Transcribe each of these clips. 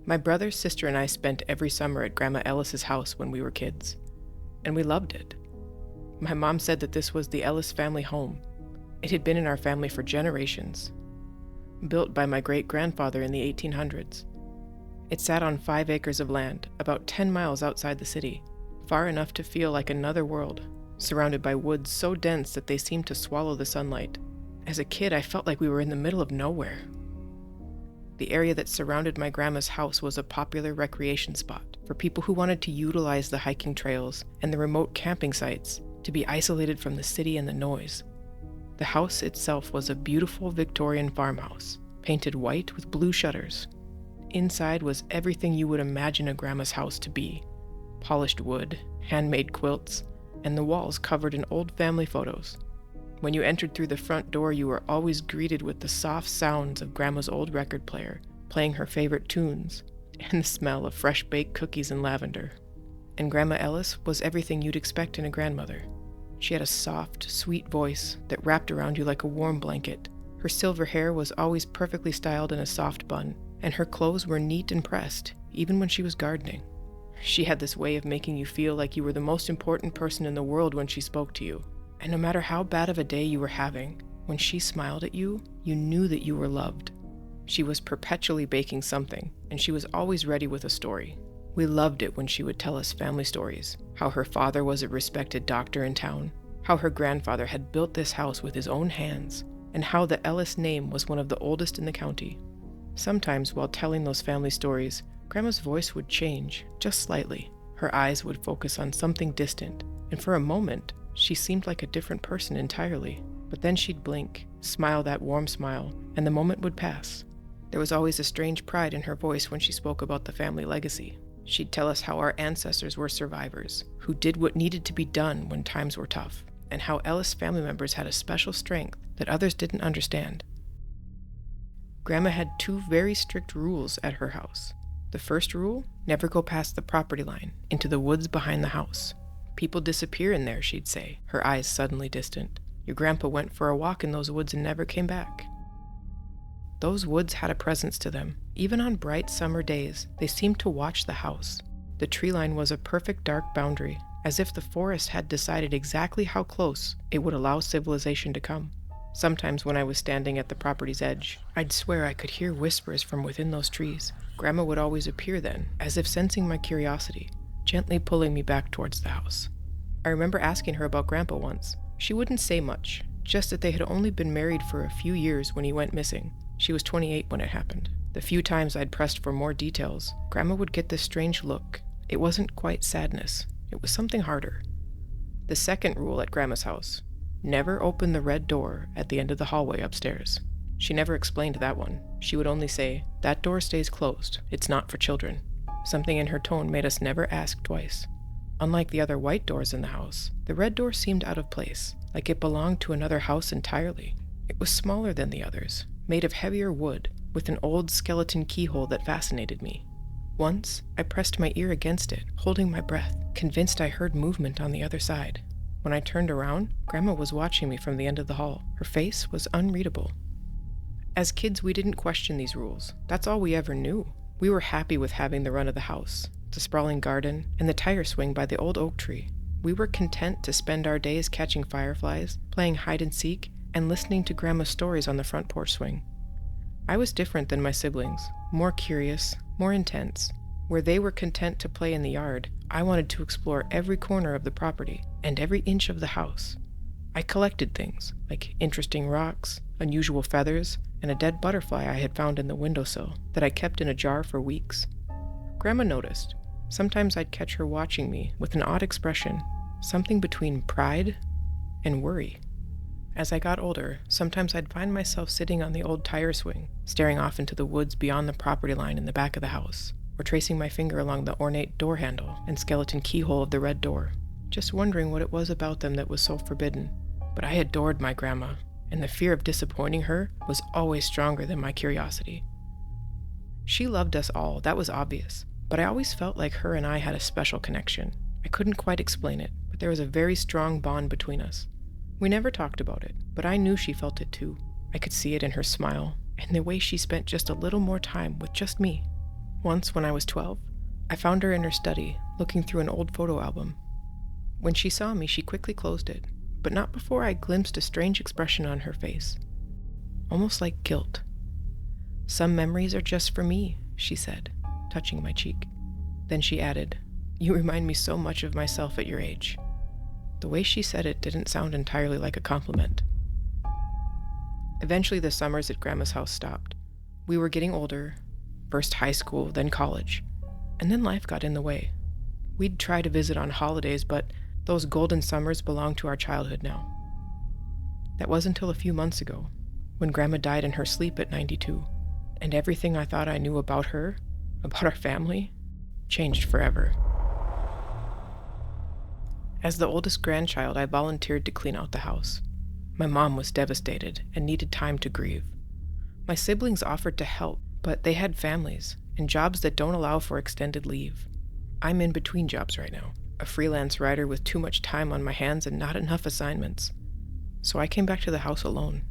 My brother, sister, and I spent every summer at Grandma Ellis's house when we were kids, and we loved it. My mom said that this was the Ellis family home. It had been in our family for generations, built by my great-grandfather in the 1800s. It sat on 5 acres of land, about 10 miles outside the city, far enough to feel like another world, surrounded by woods so dense that they seemed to swallow the sunlight. As a kid, I felt like we were in the middle of nowhere. The area that surrounded my grandma's house was a popular recreation spot for people who wanted to utilize the hiking trails and the remote camping sites to be isolated from the city and the noise. The house itself was a beautiful Victorian farmhouse, painted white with blue shutters. Inside was everything you would imagine a grandma's house to be: polished wood, handmade quilts, and the walls covered in old family photos. When you entered through the front door, you were always greeted with the soft sounds of Grandma's old record player, playing her favorite tunes, and the smell of fresh-baked cookies and lavender. And Grandma Ellis was everything you'd expect in a grandmother. She had a soft, sweet voice that wrapped around you like a warm blanket. Her silver hair was always perfectly styled in a soft bun, and her clothes were neat and pressed, even when she was gardening. She had this way of making you feel like you were the most important person in the world when she spoke to you. And no matter how bad of a day you were having, when she smiled at you, you knew that you were loved. She was perpetually baking something, and she was always ready with a story. We loved it when she would tell us family stories, how her father was a respected doctor in town, how her grandfather had built this house with his own hands, and how the Ellis name was one of the oldest in the county. Sometimes while telling those family stories, Grandma's voice would change, just slightly. Her eyes would focus on something distant, and for a moment, she seemed like a different person entirely. But then she'd blink, smile that warm smile, and the moment would pass. There was always a strange pride in her voice when she spoke about the family legacy. She'd tell us how our ancestors were survivors, who did what needed to be done when times were tough, and how Ellis family members had a special strength that others didn't understand. Grandma had 2 very strict rules at her house. The first rule: never go past the property line, into the woods behind the house. People disappear in there, she'd say, her eyes suddenly distant. Your grandpa went for a walk in those woods and never came back. Those woods had a presence to them. Even on bright summer days, they seemed to watch the house. The tree line was a perfect dark boundary, as if the forest had decided exactly how close it would allow civilization to come. Sometimes when I was standing at the property's edge, I'd swear I could hear whispers from within those trees. Grandma would always appear then, as if sensing my curiosity, gently pulling me back towards the house. I remember asking her about Grandpa once. She wouldn't say much, just that they had only been married for a few years when he went missing. She was 28 when it happened. The few times I'd pressed for more details, Grandma would get this strange look. It wasn't quite sadness. It was something harder. The second rule at Grandma's house: never open the red door at the end of the hallway upstairs. She never explained that one. She would only say, "That door stays closed. It's not for children." Something in her tone made us never ask twice. Unlike the other white doors in the house, the red door seemed out of place, like it belonged to another house entirely. It was smaller than the others, made of heavier wood, with an old skeleton keyhole that fascinated me. Once, I pressed my ear against it, holding my breath, convinced I heard movement on the other side. When I turned around, Grandma was watching me from the end of the hall. Her face was unreadable. As kids, we didn't question these rules. That's all we ever knew. We were happy with having the run of the house, the sprawling garden, and the tire swing by the old oak tree. We were content to spend our days catching fireflies, playing hide and seek, and listening to Grandma's stories on the front porch swing. I was different than my siblings, more curious, more intense. Where they were content to play in the yard, I wanted to explore every corner of the property and every inch of the house. I collected things, like interesting rocks, unusual feathers, and a dead butterfly I had found in the windowsill that I kept in a jar for weeks. Grandma noticed. Sometimes I'd catch her watching me with an odd expression, something between pride and worry. As I got older, sometimes I'd find myself sitting on the old tire swing, staring off into the woods beyond the property line in the back of the house, or tracing my finger along the ornate door handle and skeleton keyhole of the red door, just wondering what it was about them that was so forbidden. But I adored my grandma, and the fear of disappointing her was always stronger than my curiosity. She loved us all, that was obvious, but I always felt like her and I had a special connection. I couldn't quite explain it, but there was a very strong bond between us. We never talked about it, but I knew she felt it too. I could see it in her smile, and the way she spent just a little more time with just me. Once, when I was 12, I found her in her study, looking through an old photo album. When she saw me, she quickly closed it, but not before I glimpsed a strange expression on her face. Almost like guilt. "Some memories are just for me," she said, touching my cheek. Then she added, "You remind me so much of myself at your age." The way she said it didn't sound entirely like a compliment. Eventually, the summers at Grandma's house stopped. We were getting older, first high school, then college, and then life got in the way. We'd try to visit on holidays, but those golden summers belong to our childhood now. That was until a few months ago, when Grandma died in her sleep at 92, and everything I thought I knew about her, about our family, changed forever. As the oldest grandchild, I volunteered to clean out the house. My mom was devastated and needed time to grieve. My siblings offered to help, but they had families and jobs that don't allow for extended leave. I'm in between jobs right now, a freelance writer with too much time on my hands and not enough assignments. So I came back to the house alone.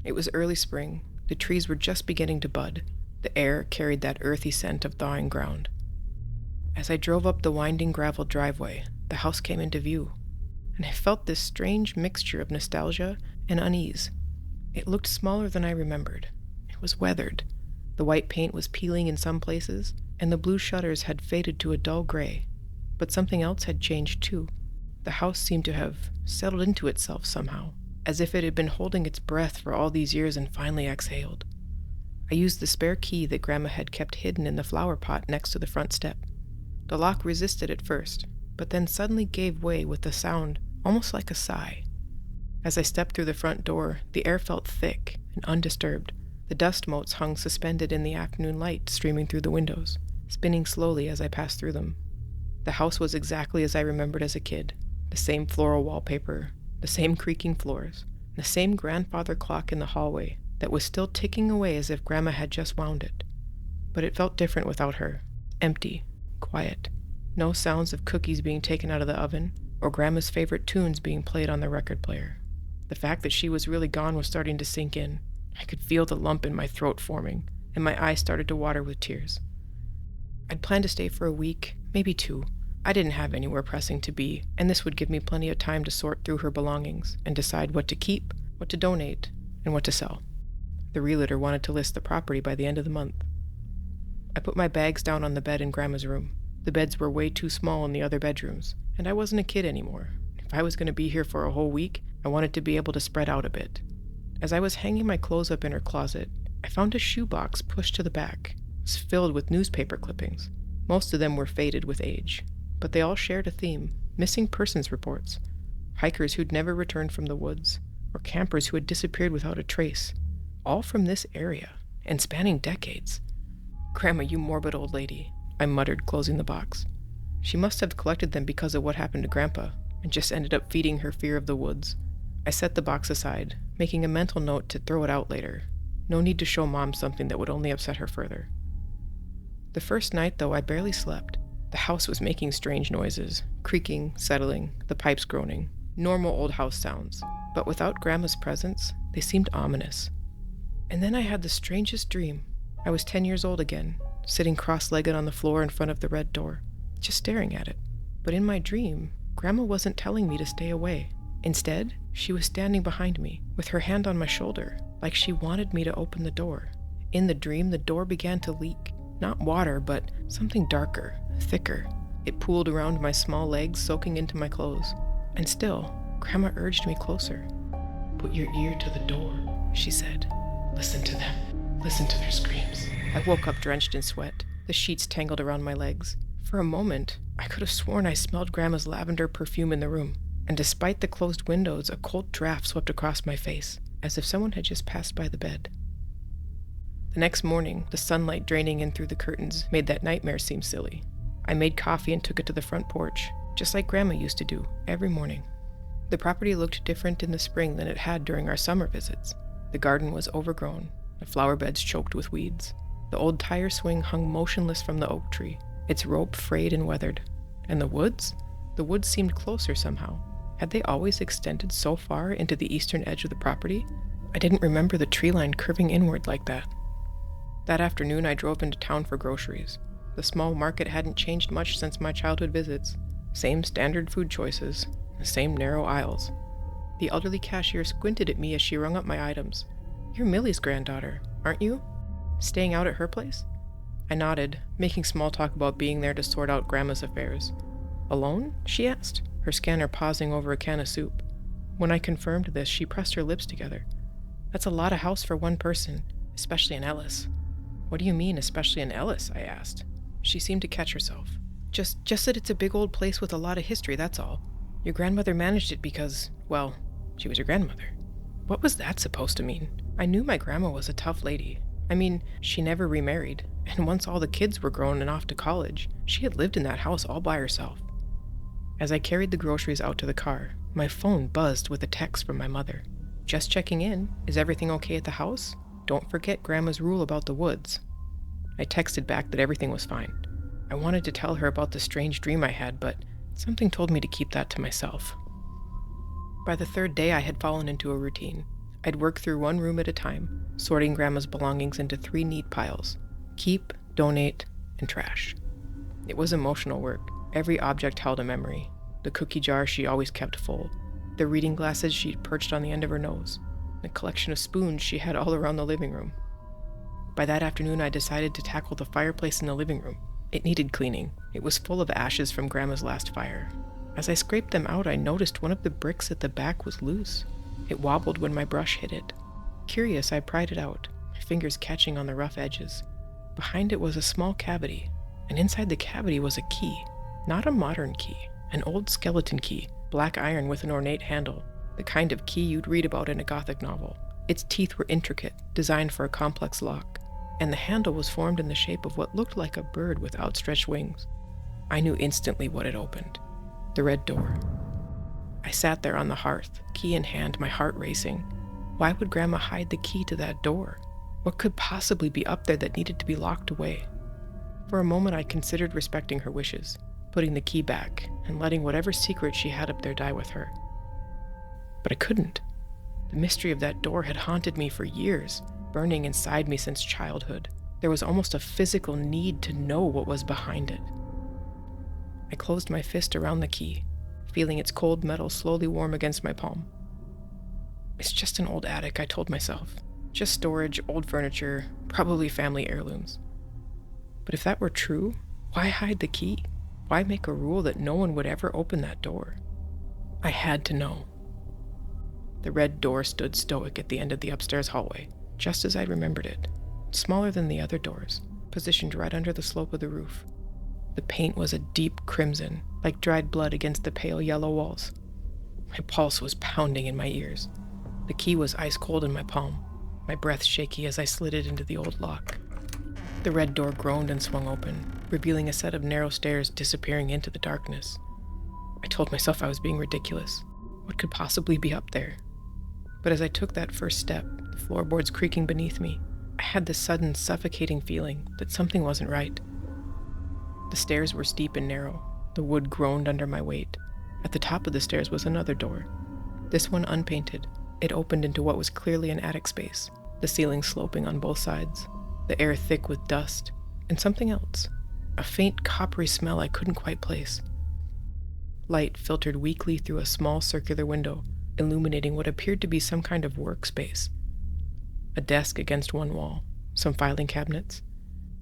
It was early spring. The trees were just beginning to bud. The air carried that earthy scent of thawing ground. As I drove up the winding gravel driveway, the house came into view, and I felt this strange mixture of nostalgia and unease. It looked smaller than I remembered. It was weathered. The white paint was peeling in some places, and the blue shutters had faded to a dull gray. But something else had changed too. The house seemed to have settled into itself somehow, as if it had been holding its breath for all these years and finally exhaled. I used the spare key that Grandma had kept hidden in the flower pot next to the front step. The lock resisted at first, but then suddenly gave way with a sound almost like a sigh. As I stepped through the front door, the air felt thick and undisturbed. The dust motes hung suspended in the afternoon light streaming through the windows, spinning slowly as I passed through them. The house was exactly as I remembered as a kid. The same floral wallpaper, the same creaking floors, the same grandfather clock in the hallway that was still ticking away as if Grandma had just wound it. But it felt different without her. Empty, quiet. No sounds of cookies being taken out of the oven, or Grandma's favorite tunes being played on the record player. The fact that she was really gone was starting to sink in. I could feel the lump in my throat forming, and my eyes started to water with tears. I'd planned to stay for a week, maybe 2. I didn't have anywhere pressing to be, and this would give me plenty of time to sort through her belongings and decide what to keep, what to donate, and what to sell. The realtor wanted to list the property by the end of the month. I put my bags down on the bed in Grandma's room. The beds were way too small in the other bedrooms, and I wasn't a kid anymore. If I was going to be here for a whole week, I wanted to be able to spread out a bit. As I was hanging my clothes up in her closet, I found a shoebox pushed to the back. It was filled with newspaper clippings. Most of them were faded with age, but they all shared a theme: missing persons reports, hikers who'd never returned from the woods, or campers who had disappeared without a trace, all from this area, and spanning decades. "Grandma, you morbid old lady," I muttered, closing the box. She must have collected them because of what happened to Grandpa, and just ended up feeding her fear of the woods. I set the box aside, making a mental note to throw it out later. No need to show Mom something that would only upset her further. The first night, though, I barely slept. The house was making strange noises, creaking, settling, the pipes groaning. Normal old house sounds, but without Grandma's presence, they seemed ominous. And then I had the strangest dream. I was 10 years old again, sitting cross-legged on the floor in front of the red door, just staring at it. But in my dream, Grandma wasn't telling me to stay away. Instead, she was standing behind me, with her hand on my shoulder, like she wanted me to open the door. In the dream, the door began to leak. Not water, but something darker, thicker. It pooled around my small legs, soaking into my clothes. And still, Grandma urged me closer. "Put your ear to the door," she said. "Listen to them. Listen to their screams." I woke up drenched in sweat, the sheets tangled around my legs. For a moment, I could have sworn I smelled Grandma's lavender perfume in the room. And despite the closed windows, a cold draft swept across my face, as if someone had just passed by the bed. The next morning, the sunlight draining in through the curtains made that nightmare seem silly. I made coffee and took it to the front porch, just like Grandma used to do, every morning. The property looked different in the spring than it had during our summer visits. The garden was overgrown, the flower beds choked with weeds. The old tire swing hung motionless from the oak tree, its rope frayed and weathered. And the woods? The woods seemed closer somehow. Had they always extended so far into the eastern edge of the property? I didn't remember the tree line curving inward like that. That afternoon, I drove into town for groceries. The small market hadn't changed much since my childhood visits. Same standard food choices, the same narrow aisles. The elderly cashier squinted at me as she rung up my items. "You're Millie's granddaughter, aren't you? Staying out at her place?" I nodded, making small talk about being there to sort out Grandma's affairs. "Alone?" she asked, her scanner pausing over a can of soup. When I confirmed this, she pressed her lips together. "That's a lot of house for one person, especially in Ellis." "What do you mean, especially in Ellis?" I asked. She seemed to catch herself. Just that it's a big old place with a lot of history, that's all. Your grandmother managed it because, well, she was your grandmother." What was that supposed to mean? I knew my grandma was a tough lady. I mean, she never remarried, and once all the kids were grown and off to college, she had lived in that house all by herself. As I carried the groceries out to the car, my phone buzzed with a text from my mother. "Just checking in. Is everything okay at the house? Don't forget Grandma's rule about the woods." I texted back that everything was fine. I wanted to tell her about the strange dream I had, but something told me to keep that to myself. By the third day, I had fallen into a routine. I'd work through one room at a time, sorting Grandma's belongings into 3 neat piles: keep, donate, and trash. It was emotional work. Every object held a memory. The cookie jar she always kept full, the reading glasses she'd perched on the end of her nose, the collection of spoons she had all around the living room. By that afternoon, I decided to tackle the fireplace in the living room. It needed cleaning. It was full of ashes from Grandma's last fire. As I scraped them out, I noticed one of the bricks at the back was loose. It wobbled when my brush hit it. Curious, I pried it out, my fingers catching on the rough edges. Behind it was a small cavity, and inside the cavity was a key. Not a modern key, an old skeleton key, black iron with an ornate handle, the kind of key you'd read about in a Gothic novel. Its teeth were intricate, designed for a complex lock, and the handle was formed in the shape of what looked like a bird with outstretched wings. I knew instantly what had opened: the red door. I sat there on the hearth, key in hand, my heart racing. Why would Grandma hide the key to that door? What could possibly be up there that needed to be locked away? For a moment, I considered respecting her wishes, putting the key back, and letting whatever secret she had up there die with her. But I couldn't. The mystery of that door had haunted me for years, burning inside me since childhood. There was almost a physical need to know what was behind it. I closed my fist around the key, feeling its cold metal slowly warm against my palm. It's just an old attic, I told myself. Just storage, old furniture, probably family heirlooms. But if that were true, why hide the key? Why make a rule that no one would ever open that door? I had to know. The red door stood stoic at the end of the upstairs hallway, just as I'd remembered it, smaller than the other doors, positioned right under the slope of the roof. The paint was a deep crimson, like dried blood against the pale yellow walls. My pulse was pounding in my ears. The key was ice cold in my palm, my breath shaky as I slid it into the old lock. The red door groaned and swung open, revealing a set of narrow stairs disappearing into the darkness. I told myself I was being ridiculous. What could possibly be up there? But as I took that first step, the floorboards creaking beneath me, I had this sudden suffocating feeling that something wasn't right. The stairs were steep and narrow. The wood groaned under my weight. At the top of the stairs was another door. This one unpainted. It opened into what was clearly an attic space, the ceiling sloping on both sides, the air thick with dust, and something else, a faint coppery smell I couldn't quite place. Light filtered weakly through a small circular window, illuminating what appeared to be some kind of workspace. A desk against one wall, some filing cabinets,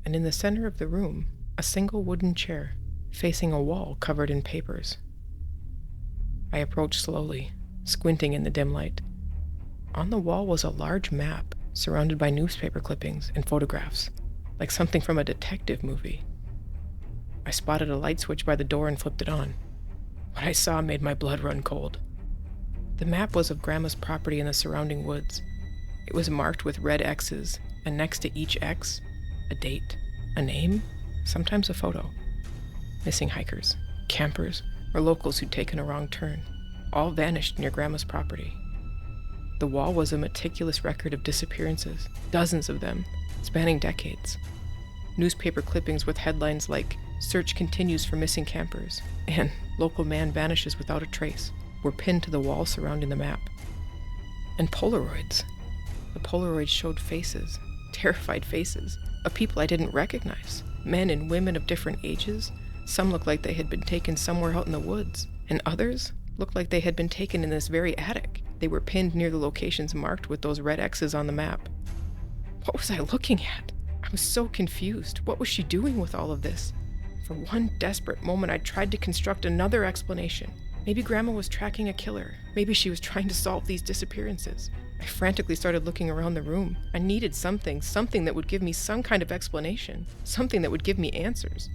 and in the center of the room, a single wooden chair, facing a wall covered in papers. I approached slowly, squinting in the dim light. On the wall was a large map, surrounded by newspaper clippings and photographs, like something from a detective movie. I spotted a light switch by the door and flipped it on. What I saw made my blood run cold. The map was of Grandma's property in the surrounding woods. It was marked with red X's, and next to each X, a date, a name, sometimes a photo. Missing hikers, campers, or locals who'd taken a wrong turn, all vanished near Grandma's property. The wall was a meticulous record of disappearances, dozens of them, spanning decades. Newspaper clippings with headlines like "Search continues for missing campers" and "Local man vanishes without a trace" were pinned to the wall surrounding the map. And Polaroids. The Polaroids showed faces, terrified faces, of people I didn't recognize, men and women of different ages. Some looked like they had been taken somewhere out in the woods, and others looked like they had been taken in this very attic. They were pinned near the locations marked with those red X's on the map. What was I looking at? I was so confused. What was she doing with all of this? For one desperate moment, I tried to construct another explanation. Maybe Grandma was tracking a killer. Maybe she was trying to solve these disappearances. I frantically started looking around the room. I needed something that would give me some kind of explanation, something that would give me answers.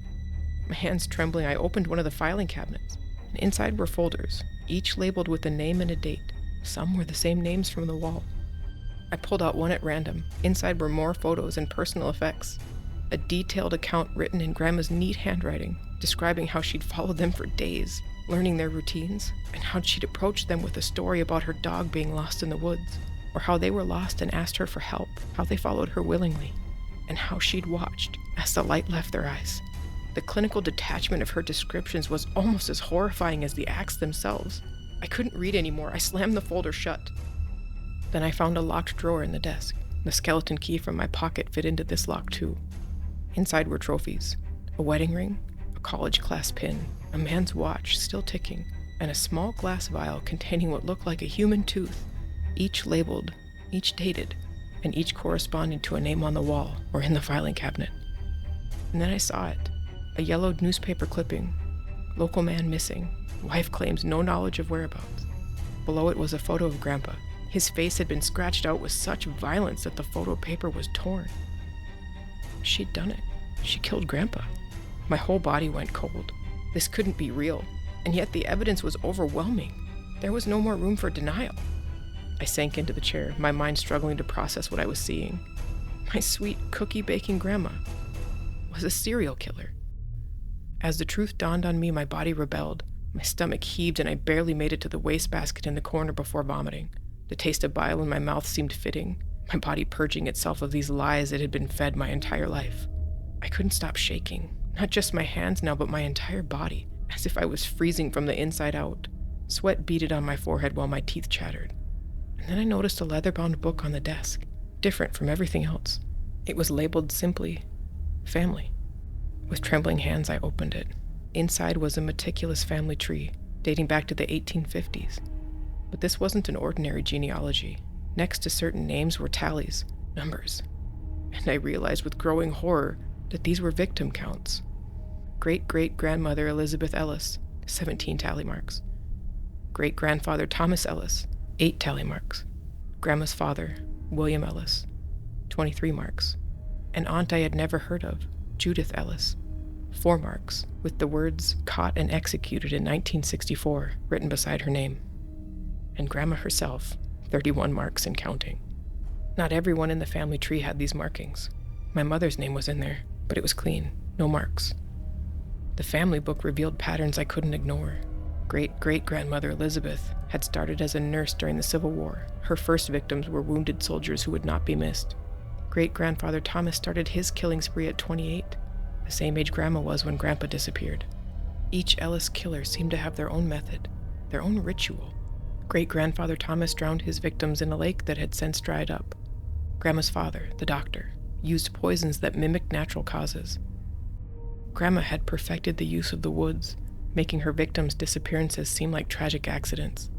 My hands trembling, I opened one of the filing cabinets, and inside were folders, each labeled with a name and a date. Some were the same names from the wall. I pulled out one at random. Inside were more photos and personal effects. A detailed account written in Grandma's neat handwriting, describing how she'd followed them for days, learning their routines, and how she'd approached them with a story about her dog being lost in the woods, or how they were lost and asked her for help, how they followed her willingly, and how she'd watched as the light left their eyes. The clinical detachment of her descriptions was almost as horrifying as the acts themselves. I couldn't read anymore. I slammed the folder shut. Then I found a locked drawer in the desk. The skeleton key from my pocket fit into this lock too. Inside were trophies, a wedding ring, a college class pin, a man's watch still ticking, and a small glass vial containing what looked like a human tooth, each labeled, each dated, and each corresponding to a name on the wall or in the filing cabinet. And then I saw it, a yellowed newspaper clipping, local man missing, wife claims no knowledge of whereabouts. Below it was a photo of Grandpa. His face had been scratched out with such violence that the photo paper was torn. She'd done it. She killed Grandpa. My whole body went cold. This couldn't be real, and yet the evidence was overwhelming. There was no more room for denial. I sank into the chair, my mind struggling to process what I was seeing. My sweet cookie-baking Grandma was a serial killer. As the truth dawned on me, my body rebelled. My stomach heaved, and I barely made it to the wastebasket in the corner before vomiting. The taste of bile in my mouth seemed fitting, my body purging itself of these lies it had been fed my entire life. I couldn't stop shaking, not just my hands now, but my entire body, as if I was freezing from the inside out. Sweat beaded on my forehead while my teeth chattered. And then I noticed a leather-bound book on the desk, different from everything else. It was labeled simply, Family. With trembling hands, I opened it. Inside was a meticulous family tree, dating back to the 1850s. But this wasn't an ordinary genealogy. Next to certain names were tallies, numbers. And I realized with growing horror that these were victim counts. Great-great-grandmother Elizabeth Ellis, 17 tally marks. Great-grandfather Thomas Ellis, 8 tally marks. Grandma's father, William Ellis, 23 marks. An aunt I had never heard of, Judith Ellis, 4 marks, with the words caught and executed in 1964 written beside her name. And Grandma herself, 31 marks and counting. Not everyone in the family tree had these markings. My mother's name was in there, but it was clean, no marks. The family book revealed patterns I couldn't ignore. Great-great-grandmother Elizabeth had started as a nurse during the Civil War. Her first victims were wounded soldiers who would not be missed. Great-grandfather Thomas started his killing spree at 28, the same age Grandma was when Grandpa disappeared. Each Ellis killer seemed to have their own method, their own ritual. Great-grandfather Thomas drowned his victims in a lake that had since dried up. Grandma's father, the doctor, used poisons that mimicked natural causes. Grandma had perfected the use of the woods, making her victims' disappearances seem like tragic accidents.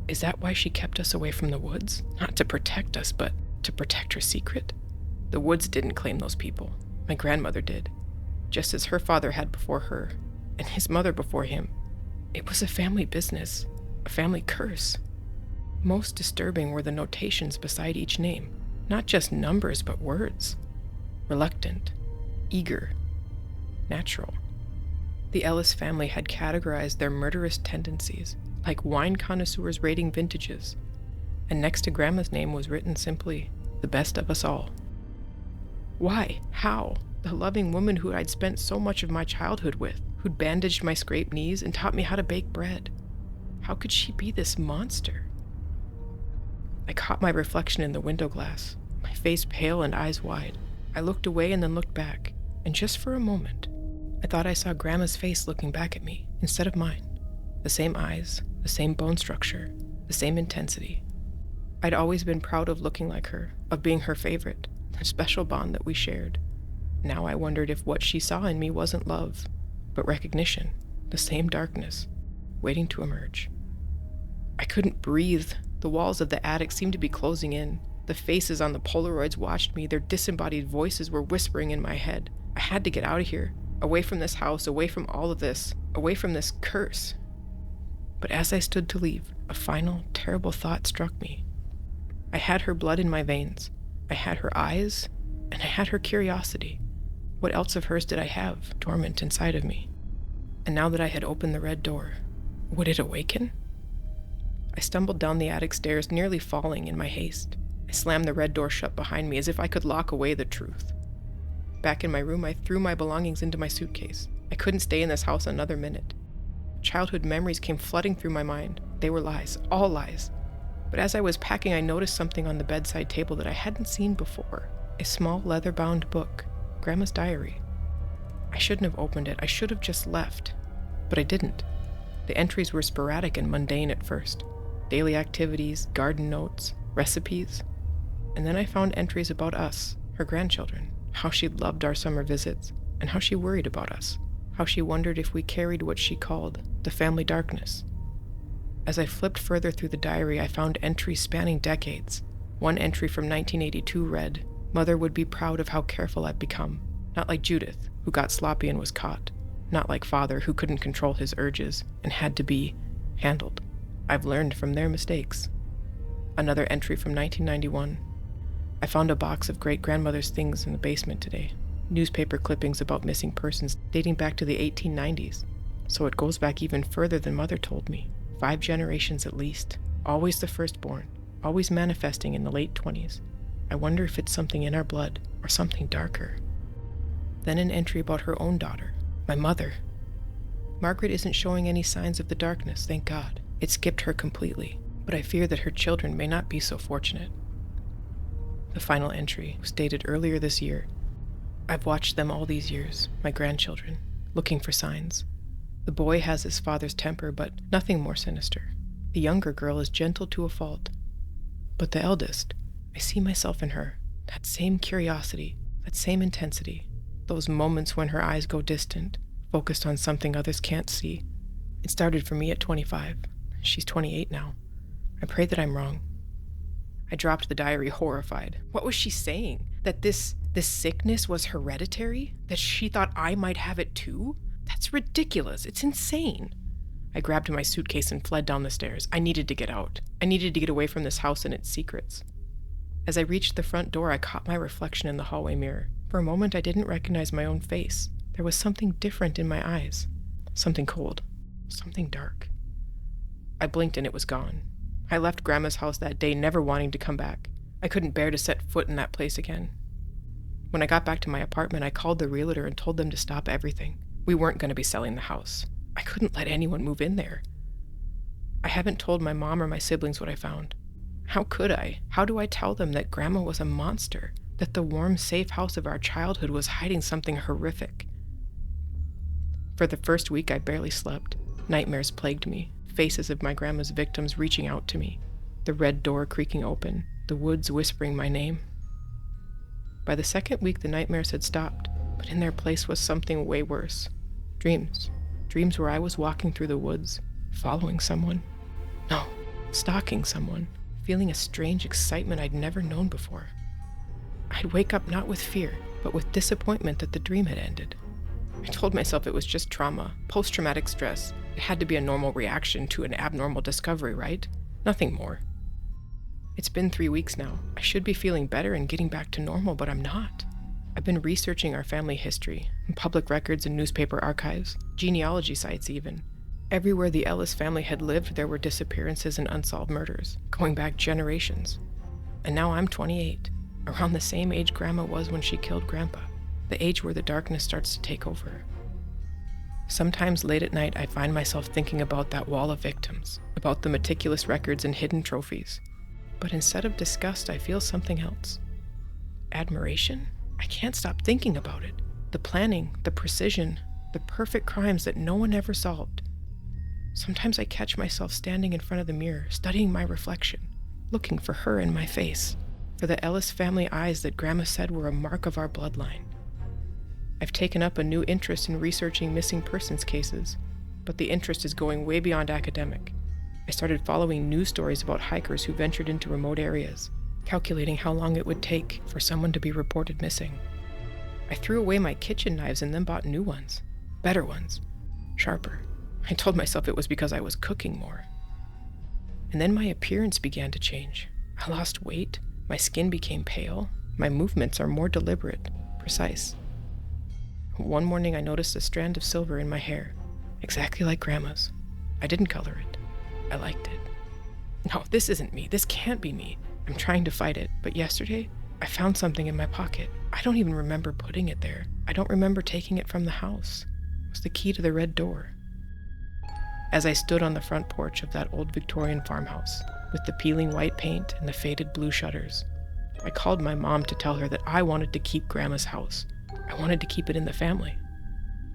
Is that why she kept us away from the woods? Not to protect us, but to protect her secret? The woods didn't claim those people. My grandmother did, just as her father had before her, and his mother before him. It was a family business, a family curse. Most disturbing were the notations beside each name, not just numbers, but words. Reluctant, eager, natural. The Ellis family had categorized their murderous tendencies, like wine connoisseurs rating vintages, and next to Grandma's name was written simply, the best of us all. Why? How? The loving woman who I'd spent so much of my childhood with, who'd bandaged my scraped knees and taught me how to bake bread. How could she be this monster? I caught my reflection in the window glass, my face pale and eyes wide. I looked away and then looked back, and just for a moment, I thought I saw Grandma's face looking back at me instead of mine. The same eyes, the same bone structure, the same intensity. I'd always been proud of looking like her, of being her favorite, a special bond that we shared. Now I wondered if what she saw in me wasn't love, but recognition, the same darkness, waiting to emerge. I couldn't breathe. The walls of the attic seemed to be closing in. The faces on the Polaroids watched me. Their disembodied voices were whispering in my head. I had to get out of here, away from this house, away from all of this, away from this curse. But as I stood to leave, a final, terrible thought struck me. I had her blood in my veins. I had her eyes, and I had her curiosity. What else of hers did I have, dormant inside of me? And now that I had opened the red door, would it awaken? I stumbled down the attic stairs, nearly falling in my haste. I slammed the red door shut behind me as if I could lock away the truth. Back in my room, I threw my belongings into my suitcase. I couldn't stay in this house another minute. Childhood memories came flooding through my mind. They were lies, all lies. But as I was packing, I noticed something on the bedside table that I hadn't seen before. A small leather-bound book, Grandma's diary. I shouldn't have opened it. I should have just left. But I didn't. The entries were sporadic and mundane at first. Daily activities, garden notes, recipes. And then I found entries about us, her grandchildren, how she loved our summer visits, and how she worried about us, how she wondered if we carried what she called the family darkness. As I flipped further through the diary, I found entries spanning decades. One entry from 1982 read, "Mother would be proud of how careful I've become. Not like Judith, who got sloppy and was caught. Not like Father, who couldn't control his urges and had to be handled. I've learned from their mistakes." Another entry from 1991. I found a box of great-grandmother's things in the basement today. Newspaper clippings about missing persons dating back to the 1890s. So it goes back even further than Mother told me. 5 generations at least. Always the firstborn. Always manifesting in the late 20s. I wonder if it's something in our blood or something darker. Then an entry about her own daughter, my mother. Margaret isn't showing any signs of the darkness, thank God. It skipped her completely, but I fear that her children may not be so fortunate. The final entry was dated earlier this year. I've watched them all these years, my grandchildren, looking for signs. The boy has his father's temper, but nothing more sinister. The younger girl is gentle to a fault. But the eldest, I see myself in her, that same curiosity, that same intensity, those moments when her eyes go distant, focused on something others can't see. It started for me at 25. She's 28 now. I pray that I'm wrong. I dropped the diary horrified. What was she saying? That this sickness was hereditary? That she thought I might have it too? That's ridiculous. It's insane. I grabbed my suitcase and fled down the stairs. I needed to get out. I needed to get away from this house and its secrets. As I reached the front door, I caught my reflection in the hallway mirror. For a moment, I didn't recognize my own face. There was something different in my eyes. Something cold. Something dark. I blinked and it was gone. I left Grandma's house that day, never wanting to come back. I couldn't bear to set foot in that place again. When I got back to my apartment, I called the realtor and told them to stop everything. We weren't going to be selling the house. I couldn't let anyone move in there. I haven't told my mom or my siblings what I found. How could I? How do I tell them that Grandma was a monster? That the warm, safe house of our childhood was hiding something horrific? For the first week, I barely slept. Nightmares plagued me. Faces of my grandma's victims reaching out to me. The red door creaking open. The woods whispering my name. By the second week, the nightmares had stopped, but in their place was something way worse. Dreams. Dreams where I was walking through the woods, following someone. No, stalking someone, feeling a strange excitement I'd never known before. I'd wake up not with fear, but with disappointment that the dream had ended. I told myself it was just trauma, post-traumatic stress. It had to be a normal reaction to an abnormal discovery, right? Nothing more. It's been 3 weeks now. I should be feeling better and getting back to normal, but I'm not. I've been researching our family history, public records and newspaper archives, genealogy sites even. Everywhere the Ellis family had lived, there were disappearances and unsolved murders, going back generations. And now I'm 28, around the same age Grandma was when she killed Grandpa, the age where the darkness starts to take over. Sometimes late at night, I find myself thinking about that wall of victims, about the meticulous records and hidden trophies. But instead of disgust, I feel something else. Admiration? I can't stop thinking about it. The planning, the precision, the perfect crimes that no one ever solved. Sometimes I catch myself standing in front of the mirror, studying my reflection, looking for her in my face, for the Ellis family eyes that Grandma said were a mark of our bloodline. I've taken up a new interest in researching missing persons cases, but the interest is going way beyond academic. I started following news stories about hikers who ventured into remote areas, calculating how long it would take for someone to be reported missing. I threw away my kitchen knives and then bought new ones. Better ones. Sharper. I told myself it was because I was cooking more. And then my appearance began to change. I lost weight, my skin became pale, my movements are more deliberate, precise. One morning I noticed a strand of silver in my hair, exactly like Grandma's. I didn't color it. I liked it. No, this isn't me. This can't be me. I'm trying to fight it, but yesterday, I found something in my pocket. I don't even remember putting it there. I don't remember taking it from the house. It was the key to the red door. As I stood on the front porch of that old Victorian farmhouse, with the peeling white paint and the faded blue shutters, I called my mom to tell her that I wanted to keep Grandma's house. I wanted to keep it in the family.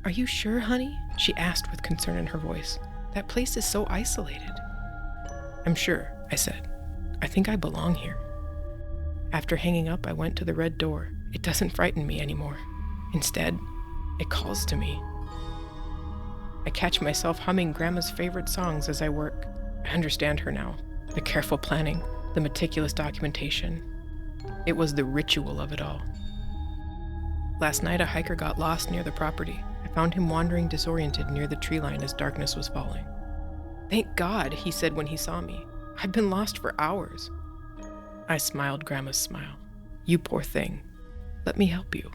"Are you sure, honey?" she asked with concern in her voice. "That place is so isolated." "I'm sure," I said. "I think I belong here." After hanging up, I went to the red door. It doesn't frighten me anymore. Instead, it calls to me. I catch myself humming Grandma's favorite songs as I work. I understand her now. The careful planning, the meticulous documentation. It was the ritual of it all. Last night, a hiker got lost near the property. I found him wandering disoriented near the tree line as darkness was falling. "Thank God," he said when he saw me. "I've been lost for hours." I smiled Grandma's smile. "You poor thing. Let me help you."